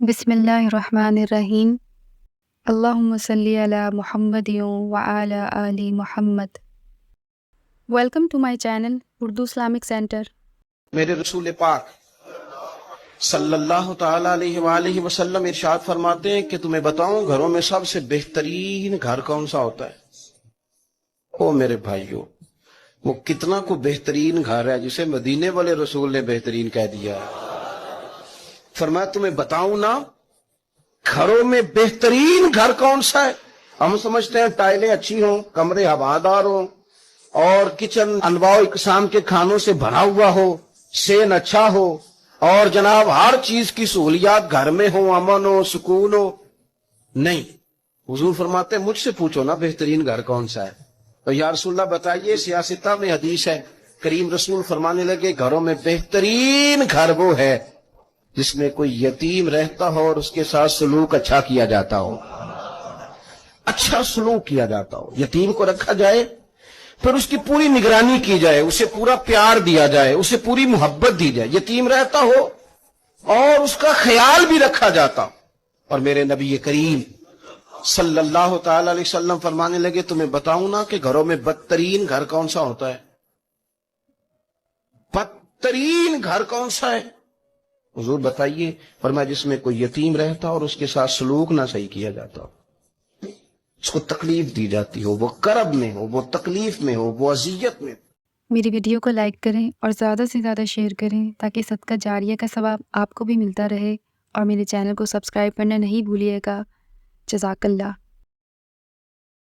بسم اللہ الرحمن الرحیم۔ اللہم صلی علی محمد وعلی آل Muhammad. Welcome to my channel Urdu Islamic centre. میرے رسول پاک صلی اللہ تعالی علیہ وآلہ وسلم ارشاد فرماتے ہیں کہ تمہیں بتاؤں گھروں میں سب سے بہترین گھر کون سا ہوتا ہے؟ او میرے بھائیو، وہ کتنا کو بہترین گھر ہے جسے مدینے والے رسول نے بہترین کہہ دیا ہے۔ فرمایا تمہیں بتاؤں نا گھروں میں بہترین گھر کون سا ہے؟ ہم سمجھتے ہیں ٹائلیں اچھی ہوں، کمرے ہوادار ہوں، اور کچن انواع و اقسام کے کھانوں سے بھرا ہوا ہو، سین اچھا ہو، اور جناب ہر چیز کی سہولیات گھر میں ہو، امن ہو، سکون ہو۔ نہیں، حضور فرماتے ہیں مجھ سے پوچھو نا بہترین گھر کون سا ہے؟ تو یا رسول اللہ بتائیے، سیاستہ میں حدیث ہے، کریم رسول فرمانے لگے گھروں میں بہترین گھر وہ ہے جس میں کوئی یتیم رہتا ہو اور اس کے ساتھ سلوک اچھا کیا جاتا ہو، اچھا سلوک کیا جاتا ہو، یتیم کو رکھا جائے، پھر اس کی پوری نگرانی کی جائے، اسے پورا پیار دیا جائے، اسے پوری محبت دی جائے، یتیم رہتا ہو اور اس کا خیال بھی رکھا جاتا ہو۔ اور میرے نبی کریم صلی اللہ تعالی علیہ وسلم فرمانے لگے تمہیں بتاؤں نا کہ گھروں میں بدترین گھر کون سا ہوتا ہے؟ بدترین گھر کون سا ہے؟ حضور بتائیے، فرمایا جس میں کوئی یتیم رہتا اور اس کے ساتھ سلوک نہ صحیح کیا جاتا ہو، اس کو تکلیف دی جاتی ہو، وہ کرب میں ہو، وہ تکلیف میں ہو، وہ اذیت میں ہو۔ میری ویڈیو کو لائک کریں اور زیادہ سے زیادہ شیئر کریں تاکہ صدقہ جاریہ کا ثواب آپ کو بھی ملتا رہے، اور میرے چینل کو سبسکرائب کرنا نہیں بھولیے گا۔ جزاک اللہ۔